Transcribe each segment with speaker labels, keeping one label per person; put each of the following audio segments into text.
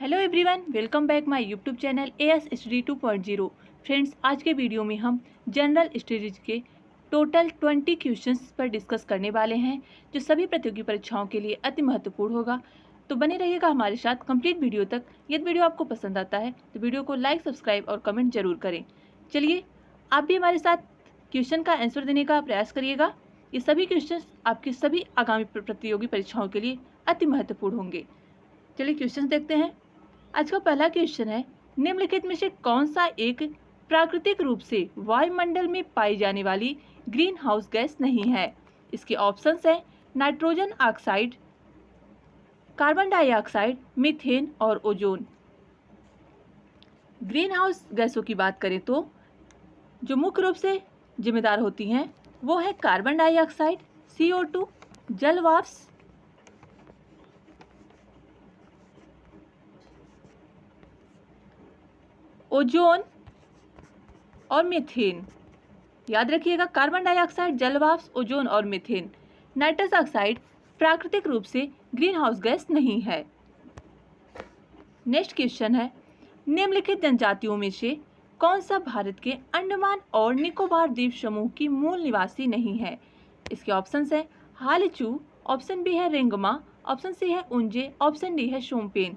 Speaker 1: Hello everyone, welcome back my YouTube channel AS study 2.0। Friends, आज के video में हम जनरल स्टडीज के टोटल 20 क्वेश्चंस पर डिस्कस करने वाले हैं जो सभी प्रतियोगी परीक्षाओं के लिए अति महत्वपूर्ण होगा। तो बने रहिएगा हमारे साथ कंप्लीट वीडियो तक। यदि वीडियो आपको पसंद आता है तो वीडियो को लाइक, सब्सक्राइब और कमेंट जरूर करें। चलिए, आप भी हमारे साथ क्वेश्चन का आंसर देने का प्रयास करिएगा। ये सभी क्वेश्चन आपकी सभी आगामी प्रतियोगी परीक्षाओं के लिए अति महत्वपूर्ण होंगे। चलिए क्वेश्चन देखते हैं। आज का पहला क्वेश्चन है, निम्नलिखित में से कौन सा एक प्राकृतिक रूप से वायुमंडल में पाई जाने वाली ग्रीन हाउस गैस नहीं है। इसके ऑप्शंस हैं nitrogen oxide, carbon dioxide, methane और ओजोन। ग्रीन हाउस गैसों की बात करें तो जो मुख्य रूप से जिम्मेदार होती हैं वो है कार्बन डाइऑक्साइड, CO2, जल वाष्प, ओजोन और मीथेन। याद रखिएगा, कार्बन डाइऑक्साइड, जल वाष्प, ओजोन और मीथेन। नाइट्रस ऑक्साइड प्राकृतिक रूप से ग्रीन हाउस गैस नहीं है। नेक्स्ट क्वेश्चन है, निम्नलिखित जनजातियों में से कौन सा भारत के अंडमान और निकोबार द्वीप समूह की मूल निवासी नहीं है। इसके ऑप्शंस हैं हालचू, ऑप्शन बी है रेंगमा, ऑप्शन सी है उंजे, ऑप्शन डी है शोम्पेन।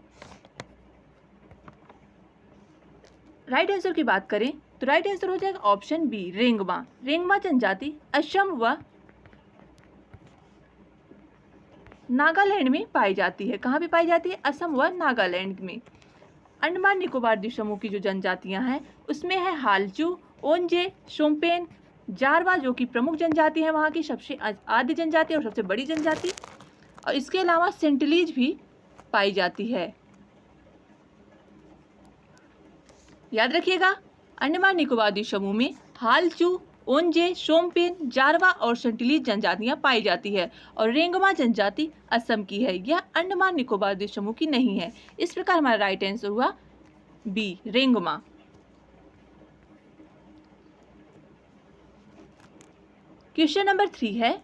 Speaker 1: राइट आंसर की बात करें तो राइट आंसर हो जाएगा ऑप्शन बी रेंगमा। रेंगमा जनजाति असम व नागालैंड में पाई जाती है। कहाँ पे पाई जाती है? असम व नागालैंड में। अंडमान निकोबार द्वीप समूह की जो जनजातियां हैं उसमें है हालचू, ओंजे, शोम्पेन, जारवा जो कि प्रमुख जनजाति है, वहाँ की सबसे आद्य जनजाति और सबसे बड़ी जनजाति। और इसके अलावा सेंटिलीज भी पाई जाती है। याद रखिएगा, अंडमान निकोबार द्वीप समूह में हालचू, ओंजे, शोम्पेन, जारवा और सेंटिलीज जनजातियां पाई जाती है और रेंगमा जनजाति असम की है। यह अंडमान निकोबार द्वीप समूह की नहीं है। इस प्रकार हमारा राइट आंसर हुआ बी रेंगमा। क्वेश्चन नंबर 3 है,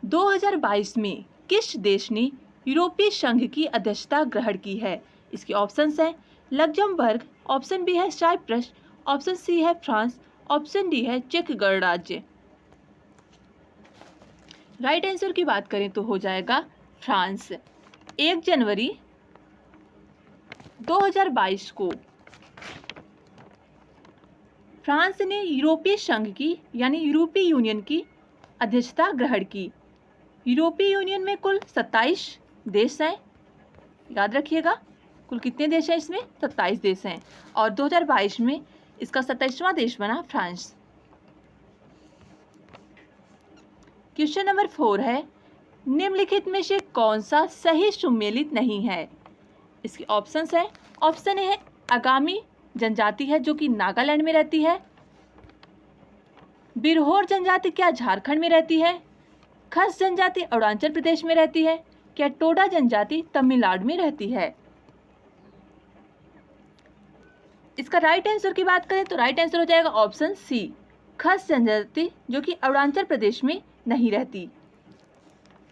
Speaker 1: 2022 में किस देश ने यूरोपीय संघ की अध्यक्षता ग्रहण की है। इसके ऑप्शंस हैं लग्जमबर्ग, ऑप्शन बी है साइप्रस, ऑप्शन सी है फ्रांस, ऑप्शन डी है चेक गणराज्य। राइट आंसर की बात करें तो हो जाएगा फ्रांस। 1 जनवरी 2022 को फ्रांस ने यूरोपीय संघ की यानी यूरोपीय यूनियन की अध्यक्षता ग्रहण की। यूरोपीय यूनियन में कुल 27 देश हैं। याद रखिएगा, कुल कितने देश हैं इसमें? 27 देश हैं और 2022 में इसका 27वां देश बना फ्रांस। क्वेश्चन नंबर 4 है, निम्नलिखित में से कौन सा सही सुमेलित नहीं है। इसके ऑप्शंस हैं, ऑप्शन ए है आगामी जनजाति है जो कि नागालैंड में रहती है। बिरहोर जनजाति क्या झारखंड में रहती है? खस जनजाति अरुणाचल प्रदेश में रहती है? क्या टोडा जनजाति तमिलनाडु में रहती है? इसका राइट आंसर की बात करें तो राइट आंसर हो जाएगा ऑप्शन सी खस जनजाति जो कि अरुणाचल प्रदेश में नहीं रहती।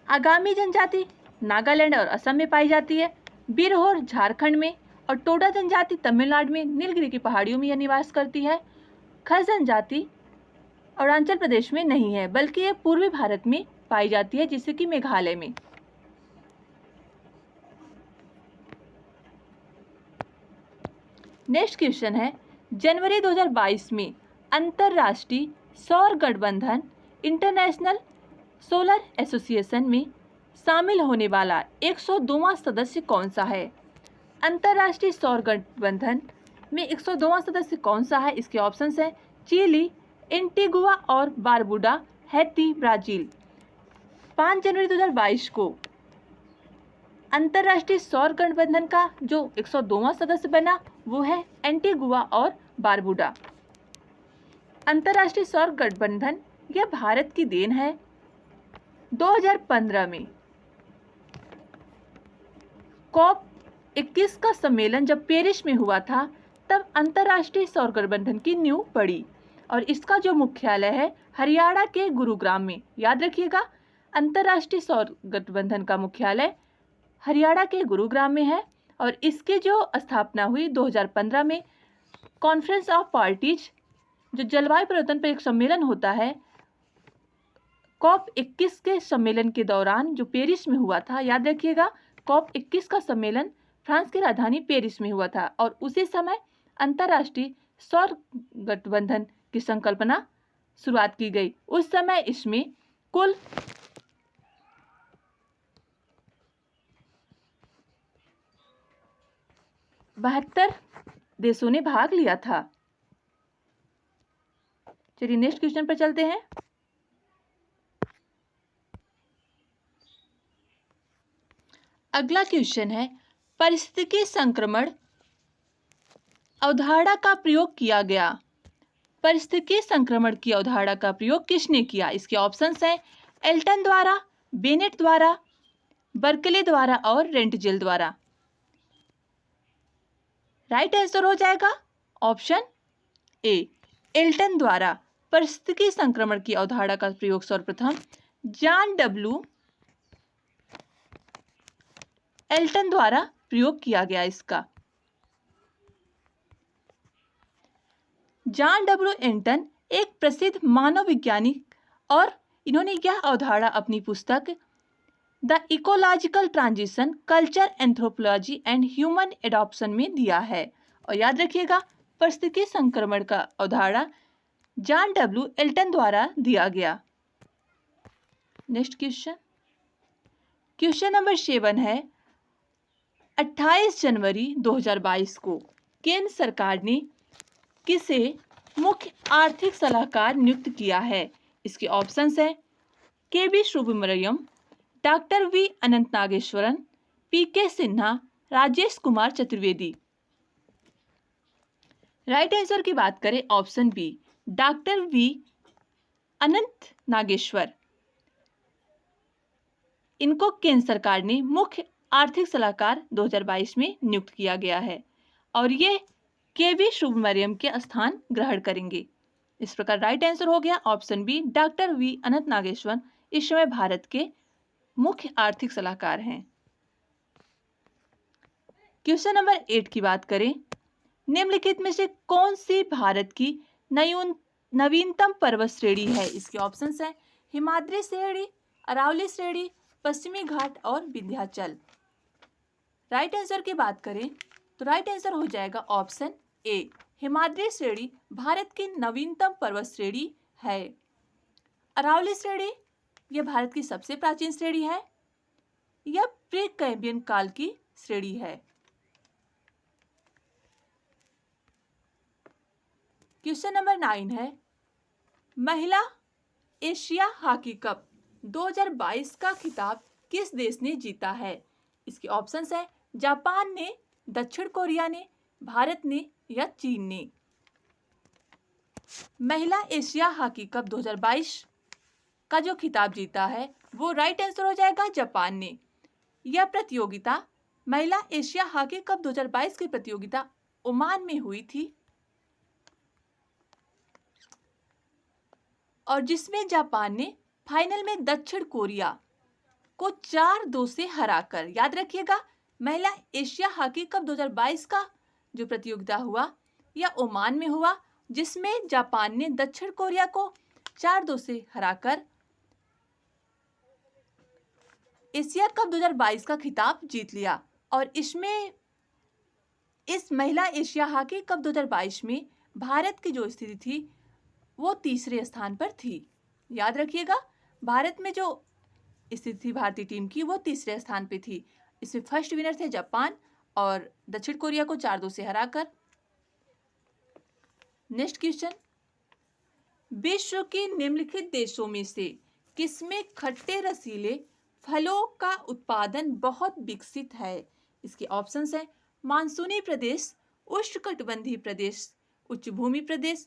Speaker 1: आगामी जनजाति नागालैंड और असम में पाई जाती है। बिरहोर झारखंड में और टोडा जनजाति तमिलनाडु में नीलगिरी की पहाड़ियों में यह निवास करती है। खस जनजाति अरुणाचल प्रदेश में नहीं है बल्कि यह पूर्वी भारत में पाई जाती है, जिससे कि मेघालय में। नेक्स्ट क्वेश्चन है, जनवरी 2022 में अंतरराष्ट्रीय सौर गठबंधन इंटरनेशनल सोलर एसोसिएशन में शामिल होने वाला 102वां सदस्य कौन सा है। अंतरराष्ट्रीय सौर गठबंधन में 102वां सदस्य कौन सा है? इसके ऑप्शंस हैं चिली, एंटीगुआ और बारबुडा, हैती, ब्राजील। 5 जनवरी 2022 को अंतरराष्ट्रीय सौर गठबंधन का जो 102वां सदस्य बना वो है एंटीगुआ और बारबुडा। अंतरराष्ट्रीय सौर गठबंधन यह भारत की देन है। 2015 में COP21 का सम्मेलन जब पेरिस में हुआ था तब अंतरराष्ट्रीय सौर गठबंधन की नींव पड़ी और इसका जो मुख्यालय है हरियाणा के गुरुग्राम में। याद रखिएगा, अंतरराष्ट्रीय सौर गठबंधन का मुख्यालय हरियाणा के गुरुग्राम में है और इसकी जो स्थापना हुई 2015 में कॉन्फ्रेंस ऑफ पार्टीज, जो जलवायु परिवर्तन पर एक सम्मेलन होता है, COP21 के सम्मेलन के दौरान जो पेरिस में हुआ था, याद रखिएगा COP21 का सम्मेलन फ्रांस की राजधानी पेरिस में हुआ था और उसी समय अंतर्राष्ट्रीय सौर गठबंधन की संकल्पना शुरुआत की गई। उस समय इसमें कुल 72 देशों ने भाग लिया था। चलिए नेक्स्ट क्वेश्चन पर चलते हैं। अगला क्वेश्चन है, पारिस्थितिकी संक्रमण अवधारणा का प्रयोग किया गया। पारिस्थितिकी संक्रमण की अवधारणा का प्रयोग किसने किया? इसके ऑप्शंस हैं एल्टन द्वारा, बेनेट द्वारा, बर्कले द्वारा और रेंटजेल द्वारा। राइट आंसर हो जाएगा ऑप्शन ए, एल्टन द्वारा पारिस्थितिकी संक्रमण की अवधारणा का प्रयोग सर्वप्रथम जॉन डब्ल्यू एल्टन द्वारा प्रयोग किया गया। इसका जॉन डब्ल्यू एल्टन एक प्रसिद्ध मानव वैज्ञानिक और इन्होंने यह अवधारणा अपनी पुस्तक the ecological transition culture anthropology and human adoption में दिया है। और याद रखिएगा पारिस्थितिकी संक्रमण का अवधारणा जॉन डब्ल्यू एल्टन द्वारा दिया गया। नेक्स्ट क्वेश्चन, क्वेश्चन नंबर 7 है, 28 जनवरी 2022 को केंद्र सरकार ने किसे मुख्य आर्थिक सलाहकार नियुक्त किया है? इसके ऑप्शंस हैं KB. Subramaniam, doctor V. Anantha Nageswaran, PK. Sinha, Rajesh Kumar Chaturvedi. Right answer की बात करें option B, doctor V. Anantha Nageswar. इनको केंद्र सरकार ने मुख्य आर्थिक सलाहकार 2022 में नियुक्त किया गया है और ये के.बी. सुब्रमण्यम के स्थान ग्रहण करेंगे। इस प्रकार राइट आंसर हो गया option B, doctor V. Anantha Nageshwar इस समय भारत के मुख्य आर्थिक सलाहकार हैं। क्वेश्चन नंबर 8 की बात करें, निम्नलिखित में से कौन सी भारत की नवीनतम पर्वत श्रेणी है? इसके ऑप्शंस हैं हिमाद्री श्रेणी, अरावली श्रेणी, पश्चिमी घाट और विंध्याचल। राइट आंसर की बात करें तो राइट आंसर हो जाएगा ऑप्शन ए, हिमाद्री श्रेणी भारत की नवीनतम पर्वत श्रेणी है। अरावली श्रेणी यह भारत की सबसे प्राचीन श्रेणी है। यह प्री कैम्ब्रियन काल की श्रेणी है। क्वेश्चन नंबर 9 है, महिला एशिया हॉकी कप 2022 का खिताब किस देश ने जीता है? इसके ऑप्शंस हैं जापान ने, दक्षिण कोरिया ने, भारत ने या चीन ने। महिला एशिया हॉकी कप 2022 का जो खिताब जीता है वो राइट आंसर हो जाएगा जापान ने। यह प्रतियोगिता महिला एशिया हॉकी कप 2022 की प्रतियोगिता ओमान में हुई थी और जिसमें जापान ने फाइनल में दक्षिण कोरिया को 4-2 से हराकर, याद रखिएगा महिला एशिया हॉकी कप 2022 का जो प्रतियोगिता हुआ यह ओमान में हुआ जिसमें जापान ने दक्षिण कोरिया को 4-2 से हराकर एशिया कप 2022 का खिताब जीत लिया। और इसमें इस महिला एशिया हॉकी कप 2022 में भारत की जो स्थिति थी वो तीसरे स्थान पर थी। याद रखिएगा भारत में जो स्थिति थी भारतीय टीम की वो तीसरे स्थान पे थी। इसमें फर्स्ट विनर थे जापान और दक्षिण कोरिया को 4-2 से हराकर। नेक्स्ट क्वेश्चन, विश्व के निम्नलिखित देशों में से किसमें खट्टे रसीले फलों का उत्पादन बहुत विकसित है? इसके ऑप्शंस हैं मानसूनी प्रदेश, उष्णकटिबंधीय प्रदेश, उच्च भूमि प्रदेश,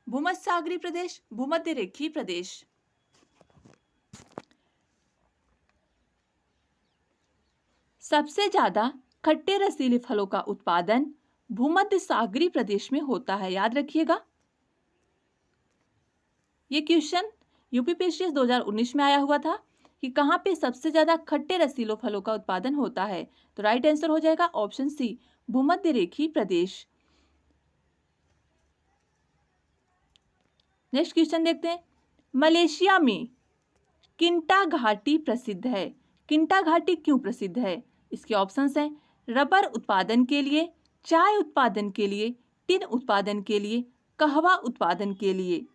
Speaker 1: भूमध्यसागरीय प्रदेश, भूमध्य रेखीय प्रदेश। सबसे ज्यादा खट्टे रसीले फलों का उत्पादन भूमध्य सागरीय प्रदेश में होता है। याद रखिएगा ये क्वेश्चन यूपीपीएससी 2019 में आया हुआ था। कि कहाँ पे सबसे ज़्यादा खट्टे रसीले फलों का उत्पादन होता है? तो राइट आंसर हो जाएगा ऑप्शन सी, भूमध्य रेखीय प्रदेश। नेक्स्ट क्वेश्चन देखते हैं। मलेशिया में किंटा घाटी प्रसिद्ध है। किंटा घाटी क्यों प्रसिद्ध है? इसके ऑप्शंस हैं रबर उत्पादन के लिए, चाय उत्पादन के लिए, टिन उत्पादन के लिए, कहवा उत्पादन के लिए।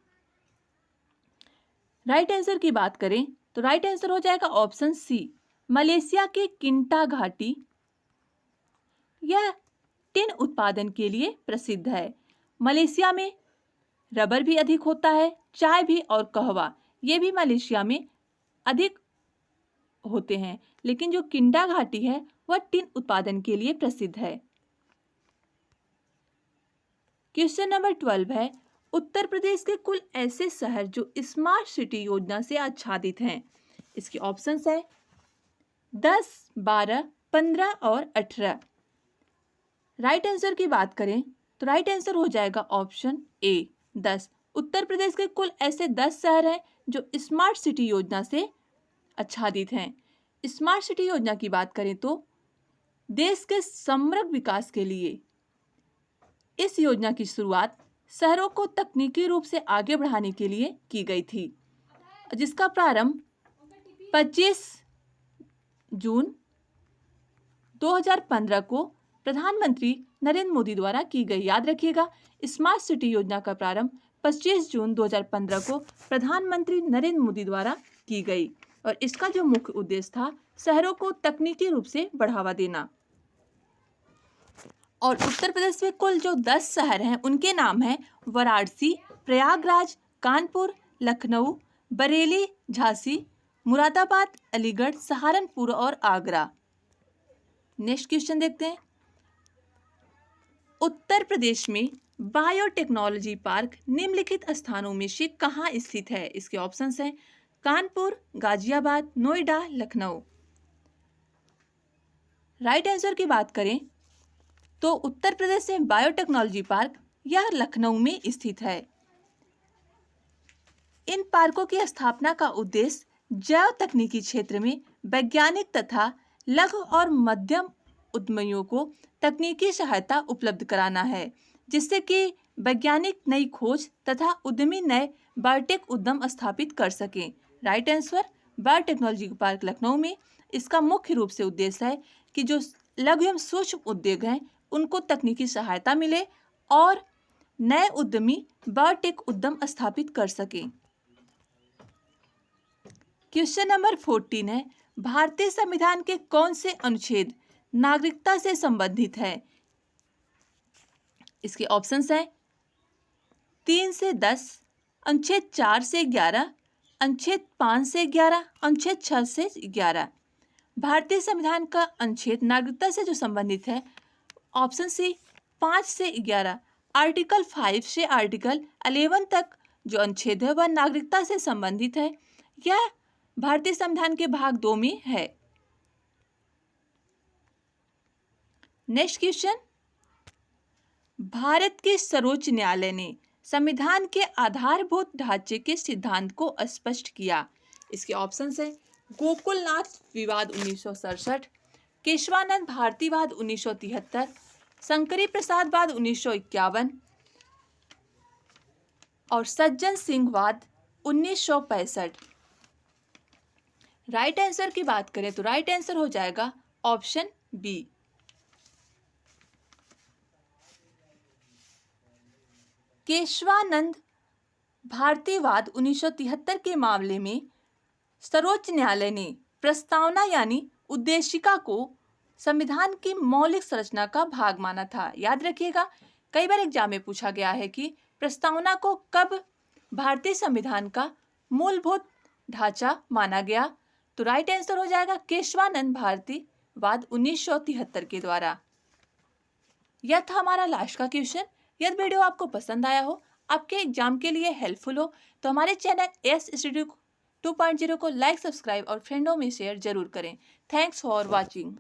Speaker 1: राइट आंसर की बात करें तो राइट आंसर हो जाएगा ऑप्शन सी, मलेशिया के किंटा घाटी यह टिन उत्पादन के लिए प्रसिद्ध है। मलेशिया में रबर भी अधिक होता है, चाय भी और कहवा ये भी मलेशिया में अधिक होते हैं, लेकिन जो किंडा घाटी है वह टिन उत्पादन के लिए प्रसिद्ध है। क्वेश्चन नंबर 12 है, उत्तर प्रदेश के कुल ऐसे शहर जो स्मार्ट सिटी योजना से आच्छादित हैं। इसके ऑप्शंस है 10, 12, 15 और 18। राइट आंसर की बात करें तो राइट आंसर हो जाएगा ऑप्शन ए, 10। उत्तर प्रदेश के कुल ऐसे 10 शहर हैं जो स्मार्ट सिटी योजना से आच्छादित हैं। स्मार्ट सिटी योजना की बात करें तो देश के समग्र विकास के लिए इस योजना की शुरुआत शहरों को तकनीकी रूप से आगे बढ़ाने के लिए की गई थी, जिसका प्रारंभ 25 जून 2015 को प्रधानमंत्री नरेंद्र मोदी द्वारा की गई। याद रखिएगा, स्मार्ट सिटी योजना का प्रारंभ 25 जून 2015 को प्रधानमंत्री नरेंद्र मोदी द्वारा की गई और इसका जो मुख्य उद्देश्य था शहरों को तकनीकी रूप से बढ़ावा देना। और उत्तर प्रदेश में कुल जो 10 शहर हैं उनके नाम हैं वाराणसी, प्रयागराज, कानपुर, लखनऊ, बरेली, झांसी, मुरादाबाद, अलीगढ़, सहारनपुर और आगरा। नेक्स्ट क्वेश्चन देखते हैं। उत्तर प्रदेश में बायोटेक्नोलॉजी पार्क निम्नलिखित स्थानों में से कहाँ स्थित है? इसके ऑप्शंस हैं कानपुर, गाजियाबाद, नोएडा, लखनऊ। राइट आंसर की बात करें तो उत्तर प्रदेश में बायोटेक्नोलॉजी पार्क यह लखनऊ में स्थित है। इन पार्कों की स्थापना का उद्देश्य जैव तकनीकी क्षेत्र में वैज्ञानिक तथा लघु और मध्यम उद्यमियों को तकनीकी सहायता उपलब्ध कराना है, जिससे कि वैज्ञानिक नई खोज तथा उद्यमी नए बायोटेक उद्यम स्थापित कर सकें। Right answer biotechnology park Lucknow में इसका मुख्य रूप से उद्देश्य है कि जो लघु एवं सूक्ष्म उद्योग हैं उनको तकनीकी सहायता मिले और नए उद्यमी बायोटेक उद्यम स्थापित कर सकें। क्वेश्चन नंबर 14 है, भारतीय संविधान के कौन से अनुच्छेद नागरिकता से संबंधित है? इसके ऑप्शंस हैं 3 से 10, अनुच्छेद 4 से 11, अनुच्छेद 5 से 11, अनुच्छेद 6 से 11। भारतीय संविधान का अनुच्छेद नागरिकता से जो संबंधित है ऑप्शन सी 5 से 11, आर्टिकल 5 से आर्टिकल 11 तक जो अनुच्छेद है वह नागरिकता से संबंधित है। यह भारतीय संविधान के भाग 2 में है। नेक्स्ट क्वेश्चन, भारत के सर्वोच्च न्यायालय ने संविधान के आधारभूत ढांचे के सिद्धांत को स्पष्ट किया। इसके ऑप्शंस हैं गोकुलनाथ विवाद 1967, केशवानंद भारतीवाद 1973, शंकरी प्रसाद वाद 1951 और सज्जन सिंह वाद 1965। राइट आंसर की बात करें तो राइट आंसर हो जाएगा ऑप्शन बी। केशवानंद भारतीवाद 1973 के मामले में सर्वोच्च न्यायालय ने प्रस्तावना यानी उद्देशिका को संविधान की मौलिक संरचना का भाग माना था। याद रखिएगा, कई बार एग्जाम में पूछा गया है कि प्रस्तावना को कब भारतीय संविधान का मूलभूत ढांचा माना गया, तो राइट आंसर हो जाएगा केशवानंद भारतीवाद 1973 के द्वारा। यह था हमारा लास्ट का क्वेश्चन। यदि वीडियो आपको पसंद आया हो, आपके एग्जाम के लिए हेल्पफुल हो, तो हमारे चैनल एस स्टडी 2.0 को लाइक, सब्सक्राइब और फ्रेंडों में शेयर जरूर करें। Thanks for watching.